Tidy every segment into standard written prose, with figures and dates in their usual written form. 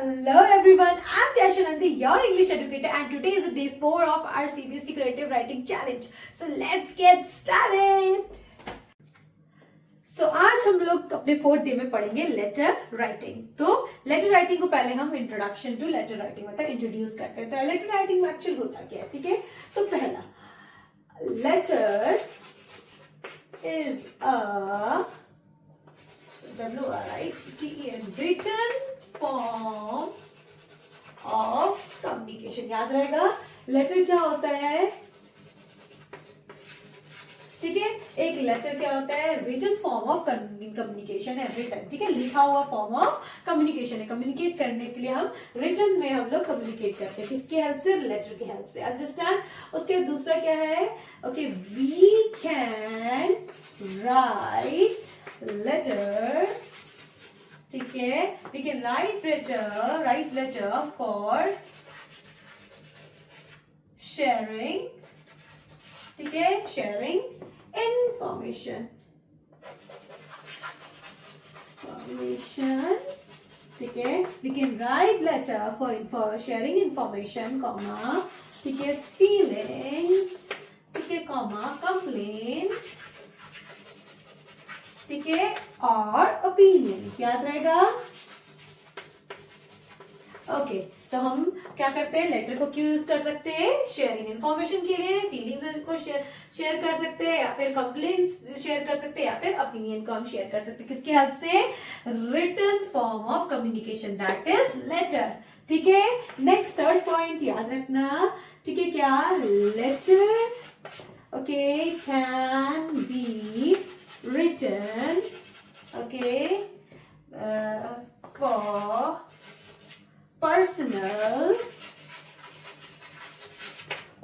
Hello everyone, I'm Kashanandi, your English educator, and today is the day 4 of our CBSE Creative Writing Challenge. So let's get started. So आज हम लोग अपने 4th day में पढ़ेंगे letter writing. तो letter writing को पहले हम इंट्रोडक्शन टू लेटर राइटिंग मतलब इंट्रोड्यूस करते हैं. तो लेटर राइटिंग में एक्चुअल होता क्या है, ठीक है. तो पहला letter is a WRITEN written form of communication. याद रहेगा लेटर क्या होता है, ठीक है. एक लेटर क्या होता है, रिटन फॉर्म ऑफ कम्युनिकेशन है, रिटन, ठीक है, लिखा हुआ फॉर्म ऑफ कम्युनिकेशन है. कम्युनिकेट करने के लिए हम रिटन में हम लोग कम्युनिकेट करते हैं. किसके हेल्प से, लेटर की हेल्प से. अंडरस्टैंड. उसके दूसरा क्या है, okay, we can write letter, ठीक है. We can write letter for sharing, ठीक है, शेयरिंग information, ठीक है. we can write letter for sharing information, comma, ठीक है, feelings, ठीक है, comma, complaints, ठीक है, और opinions. याद रहेगा. ओके, तो हम क्या करते हैं, लेटर को क्यों यूज कर सकते हैं, शेयरिंग इन्फॉर्मेशन के लिए. फीलिंग्स को शेयर कर सकते हैं, या फिर कंप्लेंट्स शेयर कर सकते हैं, या फिर ओपिनियन को हम शेयर कर सकते हैं. किसकी हेल्प से, written form of communication, that is letter, ठीक है. नेक्स्ट थर्ड पॉइंट याद रखना, ठीक है, क्या, letter, okay, can be written, okay, for personal,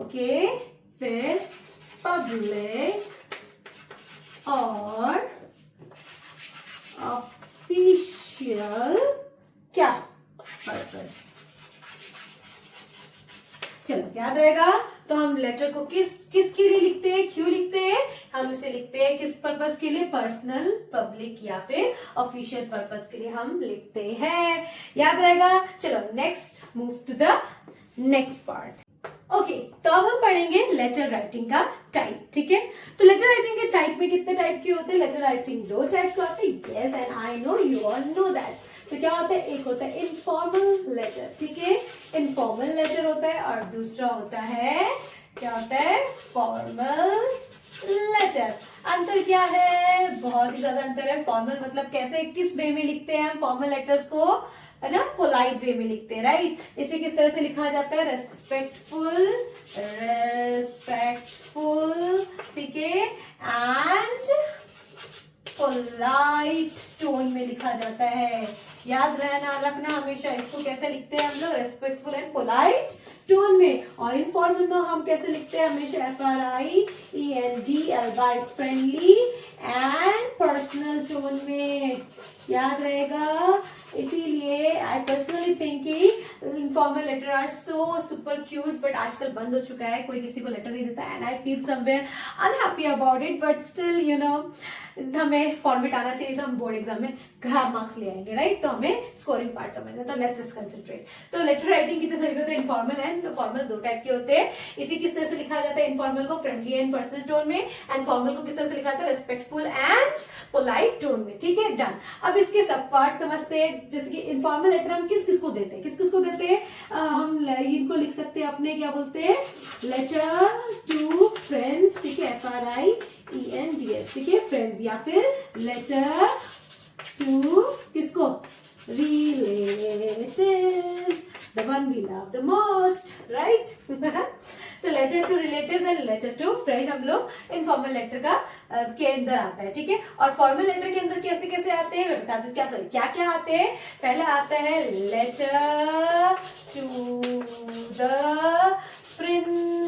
okay, फिर पब्लिक और ऑफिशियल क्या पर्पस. चलो याद रहेगा. तो हम लेटर को किसके लिए लिखते हैं, क्यों लिखते हैं, हम इसे लिखते हैं किस पर्पस के लिए, पर्सनल, पब्लिक या फिर ऑफिशियल पर्पस के लिए हम लिखते हैं. याद रहेगा. चलो next move to the next part. Okay, तो अब हम पढ़ेंगे लेटर राइटिंग का टाइप, ठीक है. तो लेटर राइटिंग के टाइप में कितने टाइप के होते हैं, लेटर राइटिंग 2 टाइप के होते हैं. Yes, and I know you all know that. तो क्या होता है, एक होता है इनफॉर्मल लेटर, ठीक है, इनफॉर्मल लेटर होता है, और दूसरा होता है, क्या होता है, फॉर्मल लेटर. अंतर क्या है, बहुत ही ज्यादा अंतर है. फॉर्मल मतलब कैसे, किस वे में लिखते हैं हम फॉर्मल लेटर्स को, है ना, पोलाइट वे में लिखते हैं, राइट. इसे किस तरह से लिखा जाता है, रेस्पेक्टफुल, ठीक है, एंड पोलाइट टोन में लिखा जाता है. याद रखना हमेशा इसको कैसे लिखते हैं हम लोग, रेस्पेक्टफुल एंड पोलाइट टोन में. और इनफॉर्मल में हम कैसे लिखते हैं, हमेशा FRIENDLY, friendly and personal tone में. याद रहेगा. इसीलिए आई पर्सनली थिंक कि informal letter are so super cute, but आजकल बंद हो चुका है, कोई किसी को लेटर नहीं देता. And I feel somewhere unhappy about it, but still you know हमें फॉर्मेट आना चाहिए, तो हम बोर्ड एग्जाम में खराब मार्क्स ले आएंगे, राइट. तो हमें स्कोरिंग पार्ट समझना. तो लेट्स जस्ट कंसंट्रेट. तो लेटर राइटिंग कितने तरीके होते हैं, इनफॉर्मल एंड तो फॉर्मल 2 टाइप के होते हैं. इसी किस तरह से लिखा जाता है, इनफॉर्मल को फ्रेंडली एंड पर्सनल टोन में, एंड फॉर्मल को किस तरह से लिखा जाता है, रेस्पेक्टफुल एंड पोलाइट टोन में, ठीक है. डन. अब इसके सब पार्ट समझते हैं. जैसे कि इनफॉर्मल लेटर हम किस को देते हैं, किस को देते हैं, हम इनको लिख सकते हैं अपने, क्या बोलते हैं, लेटर टू फ्रेंड्स, ठीक है, FRIENDS, ठीक है, फ्रेंड्स, या फिर लेटर टू किसको, relatives, the one we love the most, right. तो letter to relatives and letter to friend हम लोग इनफॉर्मल लेटर का के अंदर आता है, ठीक है. और फॉर्मल लेटर के अंदर कैसे कैसे आते हैं मैं बता दूं, क्या क्या आते हैं. पहला आता है लेटर टू द प्रिंसिपल,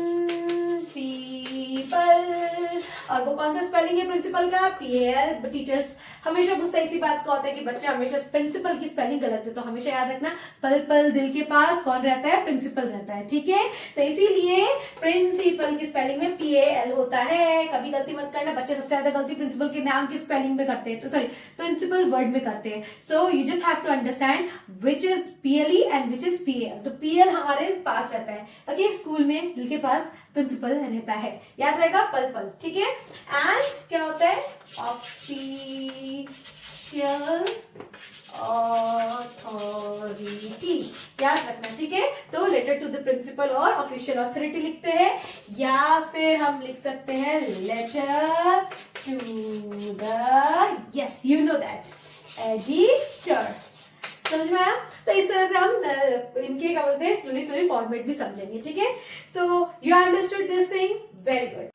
और वो कौन सा स्पेलिंग है प्रिंसिपल का? PAL। टीचर्स हमेशा गुस्सा इसी बात का होता है कि बच्चा हमेशा प्रिंसिपल की स्पेलिंग गलत है, तो हमेशा याद रखना पल पल दिल के पास कौन रहता है? प्रिंसिपल रहता है, ठीक है। तो इसीलिए प्रिंसिपल की स्पेलिंग में PAL होता है। कभी गलती मत करना, बच्चे सबसे ज्यादा गलती प्रिंसिपल के नाम की स्पेलिंग में करते हैं, तो सॉरी प्रिंसिपल वर्ड में करते हैं। So you just have to understand which is PLE and which is PAL। तो PL हमारे पास रहता है, ओके, स्कूल में दिल के पास प्रिंसिपल रहता है, याद रहेगा पल पल, ठीक है। एंड क्या होता है? ऑफिशियल ऑथोरिटी, याद रखना, ठीक है। तो लेटर टू द प्रिंसिपल और ऑफिशियल ऑथोरिटी लिखते हैं, या फिर हम लिख सकते हैं letter to the, yes you know that, editor. समझ में आया? तो इस तरह से हम इनके क्या बोलते हैं स्लोली फॉर्मेट भी समझेंगे, ठीक है। So you understood this thing, very good.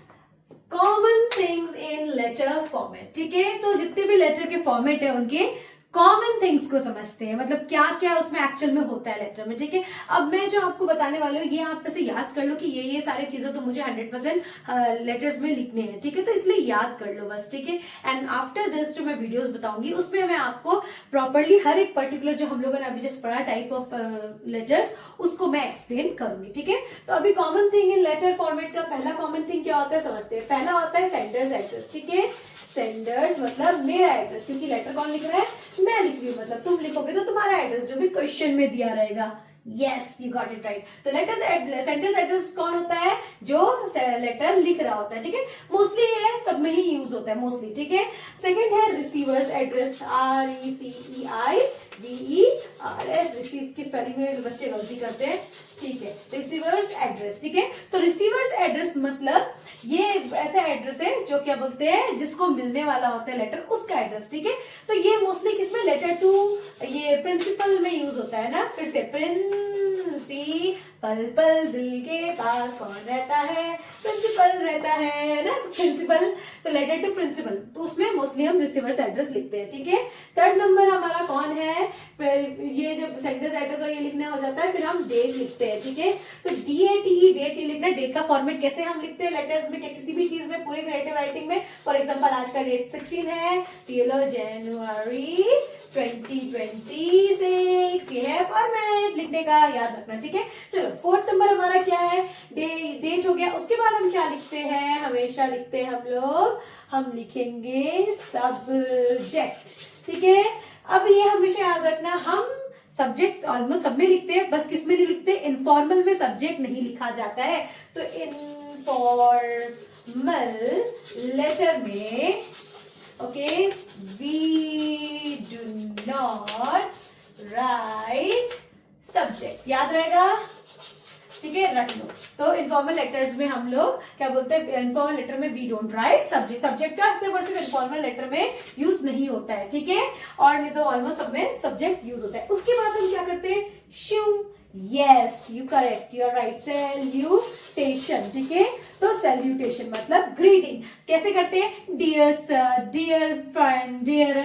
Common things in letter format, ठीक है। तो जितने भी लेटर के फॉर्मेट है उनके कॉमन थिंग्स को समझते हैं, मतलब क्या क्या उसमें एक्चुअल में होता है लेटर में, ठीक है। अब मैं जो आपको बताने वाली हूँ ये आप से याद कर लो कि ये सारी चीजें तो मुझे 100% लेटर्स में लिखने हैं, ठीक है। तो इसलिए याद कर लो बस, ठीक है। एंड आफ्टर दिस जो मैं वीडियोस बताऊंगी उसमें मैं आपको प्रॉपरली हर एक पर्टिकुलर जो हम लोगों ने अभी जस्ट पढ़ा टाइप ऑफ लेटर्स उसको मैं एक्सप्लेन करूंगी, ठीक है। तो अभी common thing in letter format का पहला कॉमन थिंग क्या होता है समझते हैं। पहला होता है सेंडर्स एड्रेस, ठीक है। सेंडर्स मतलब मेरा एड्रेस, क्योंकि लेटर कौन लिख रहा है? मैं लिख रही हूँ, मतलब तुम लिखोगे तो तुम्हारा एड्रेस जो भी क्वेश्चन में दिया रहेगा। Yes you got it right. तो सेंडर्स एड्रेस कौन होता है? जो लेटर लिख रहा होता है, ठीक है। मोस्टली ये सब में ही यूज होता है मोस्टली, ठीक है। सेकंड है रिसीवर्स एड्रेस, RECEIVERS। रिसीव की स्पेलिंग में बच्चे गलती करते हैं, ठीक है। रिसीवर्स एड्रेस, ठीक है। तो रिसीवर्स एड्रेस मतलब ये ऐसा एड्रेस है जो क्या बोलते हैं जिसको मिलने वाला होता है लेटर, उसका एड्रेस, ठीक है। तो ये मोस्टली किसमें? लेटर टू ये प्रिंसिपल में यूज होता है ना। फिर से पल पल दिल के पास कौन रहता है? प्रिंसिपल रहता है ना। तो प्रिंसिपल, तो लेटर टू प्रिंसिपल, तो उसमें मोस्टली हम रिसीवर्स एड्रेस लिखते हैं, ठीक है। थर्ड नंबर हमारा कौन है? फिर ये जब सेंडर्स एड्रेस और ये लिखना हो जाता है फिर हम डेट लिखते हैं, ठीक है। तो DATE, डेट ही लिखना। डेट का फॉर्मेट कैसे हम लिखते हैं लेटर्स में, किसी भी चीज में, पूरे क्रिएटिव राइटिंग में। फॉर एग्जाम्पल आज का डेट 16 है, जनवरी 2026, ये है फॉर्मेट लिखने का, याद रखना, ठीक है। चलो फोर्थ नंबर हमारा क्या है? डेट हो गया। उसके बाद हम क्या लिखते हैं? हमेशा लिखते हैं हम लिखेंगे सब्जेक्ट, ठीक है। अब ये हमेशा याद रखना, हम सब्जेक्ट ऑलमोस्ट सब में लिखते हैं, बस किस में नहीं लिखते? इनफॉर्मल में सब्जेक्ट नहीं लिखा जाता है। तो इनफॉर्मल लेटर में okay we do not write subject, याद रहेगा, ठीक है, रख लो। तो इनफॉर्मल लेटर्स में हम लोग क्या बोलते हैं? इनफॉर्मल लेटर में we don't write subject. Subject का सिर्फ और सिर्फ इनफॉर्मल लेटर में यूज नहीं होता है, ठीक है। और नहीं तो ऑलमोस्ट सब में सब्जेक्ट यूज होता है। उसके बाद हम क्या करते हैं? Sure, yes you correct, you are right, salutation, ठीक है। तो सैल्यूटेशन मतलब ग्रीटिंग। कैसे करते हैं? Dear sir, dear friend, dear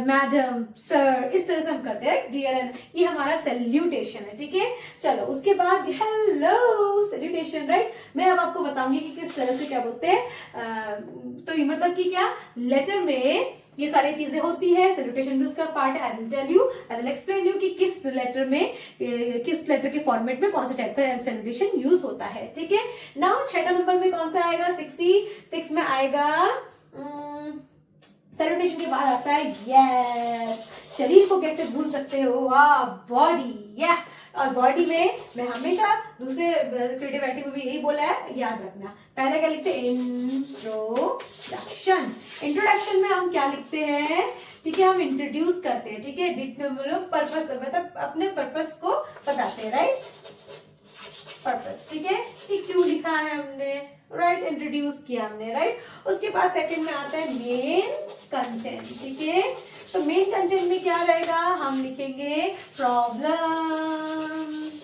madam, sir, इस तरह से हम करते हैं डियर, ये हमारा सैल्यूटेशन है, ठीक है। चलो उसके बाद हेलो, सैल्यूटेशन, राइट। मैं अब आपको बताऊंगी कि किस तरह से क्या बोलते हैं। तो ये मतलब कि क्या लेटर में ये सारी चीजें होती है, सैल्यूटेशन भी उसका पार्ट है। आई विल एक्सप्लेन यू कि किस लेटर में, किस लेटर के फॉर्मेट में कौन सा टाइप का सैल्यूटेशन यूज होता है, ठीक है। नाउ छठा नंबर में कौन सा आएगा? 66 में आएगा सैल्यूटेशन के बाद आता है यस, शरीर को कैसे भूल सकते हो? बॉडी, या और बॉडी में मैं हमेशा दूसरे क्रिएटिव राइटिंग में भी यही बोला है, याद रखना। पहले क्या लिखते हैं? इंट्रोडक्शन। इंट्रोडक्शन में हम क्या लिखते हैं? ठीक है, हम इंट्रोड्यूस करते हैं, ठीक है। पर्पस मतलब अपने पर्पस को बताते हैं, राइट, पर्पस, ठीक है। कि क्यों लिखा है हमने, राइट, इंट्रोड्यूस किया हमने, राइट। उसके बाद सेकंड में आता है मेन कंटेंट, ठीक है। तो मेन कंटेंट में क्या रहेगा? हम लिखेंगे प्रॉब्लम्स,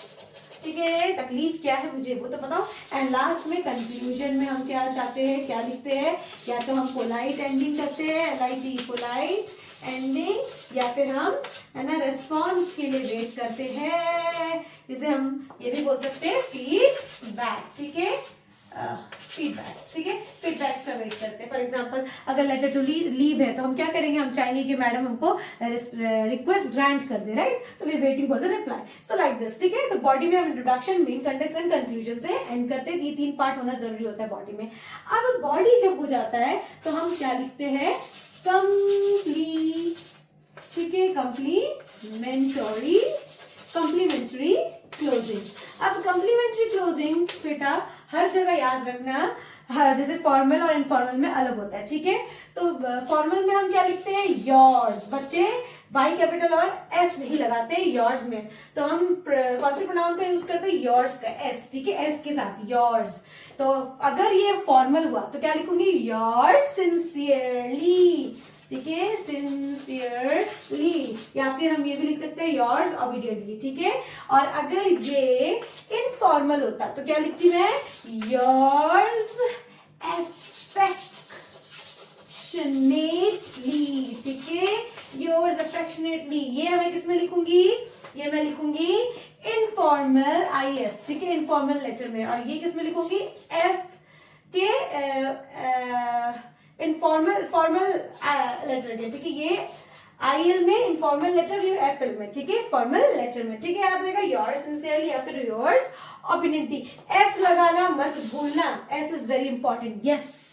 ठीक है, तकलीफ क्या है मुझे वो तो बताओ। एंड लास्ट में कंक्लूजन में हम क्या चाहते हैं, क्या लिखते हैं? या तो हम पोलाइट एंडिंग करते हैं, पोलाइट एंडिंग, या फिर हम है ना रेस्पॉन्स के लिए वेट करते हैं, जिसे हम ये भी बोल सकते हैं फीडबैक, ठीक है। फीडबैक्स, ठीक है, फीडबैक्स का वेट करते हैं. फॉर एग्जांपल अगर लेटर टू लीव है तो हम क्या करेंगे, हम चाहेंगे कि मैडम हमको रिक्वेस्ट ग्रांट कर दे, राइट, तो we waiting for the reply. So like this, ठीक है. तो बॉडी में हम introduction, main context and conclusion से एंड करते हैं. ये 3 पार्ट होना जरूरी होता है बॉडी में. अब बॉडी जब हो जाता है तो हम क्या लिखते हैं, कंप्लीट, ठीक है, कम्प्लीमेंट्री क्लोजिंग. अब कम्प्लीमेंट्री क्लोजिंग बेटा हर जगह याद रखना, जैसे फॉर्मल और इनफॉर्मल में अलग होता है, ठीक है. तो फॉर्मल में हम क्या लिखते हैं, योर्स. बच्चे वाई कैपिटल और एस नहीं लगाते योर्स में, तो हम कौन से प्रोनाउन का यूज करते हैं, योर्स का, एस, ठीक है, एस के साथ योर्स. तो अगर ये फॉर्मल हुआ तो क्या लिखूंगी, योर्स सिंसियरली, ठीक है, सिंसियरली. या फिर हम ये भी लिख सकते हैं, योर्स ओबीडियंटली, ठीक है. और अगर ये इनफॉर्मल होता तो क्या लिखती मैं, योर्स अफेक्शनेटली, ठीक है, योर्स अफेक्शनेटली. ये मैं किसमें लिखूंगी, ये मैं लिखूंगी इनफॉर्मल IF, ठीक है, इनफॉर्मल लेटर में. और ये किसमें लिखूंगी, F के इनफॉर्मल फॉर्मल लेटर में, ठीक है. ये IL में इनफॉर्मल लेटर, ये FL में, ठीक है, फॉर्मल लेटर में, ठीक है. याद रहेगा, योर्स सिंसियरली या फिर योर्स ओबीडियंटली. S लगाना मत भूलना, S is very important. Yes,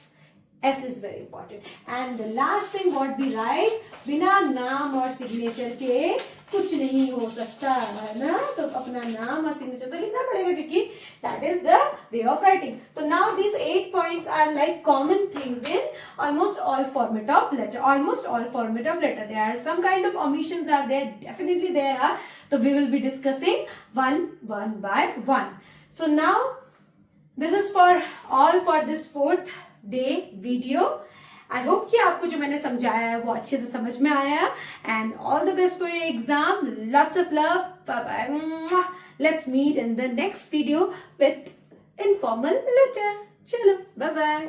S is very important. And the last thing what we write, बिना नाम और सिग्नेचर के कुछ नहीं हो सकता है ना, तो अपना नाम और सिग्नेचर तो लिखना पड़ेगा क्योंकि that is the way of writing. So now these 8 points are like common things in almost all format of letter. There are some kind of omissions are there, definitely there are. So we will be discussing one by one. So now this is for all for this 4th day video. I hope कि आपको जो मैंने समझाया है वो अच्छे से समझ में आया. And all the best for your exam. Lots of love. Bye bye. Let's meet in the next video with informal letter. चलो बाय बाय.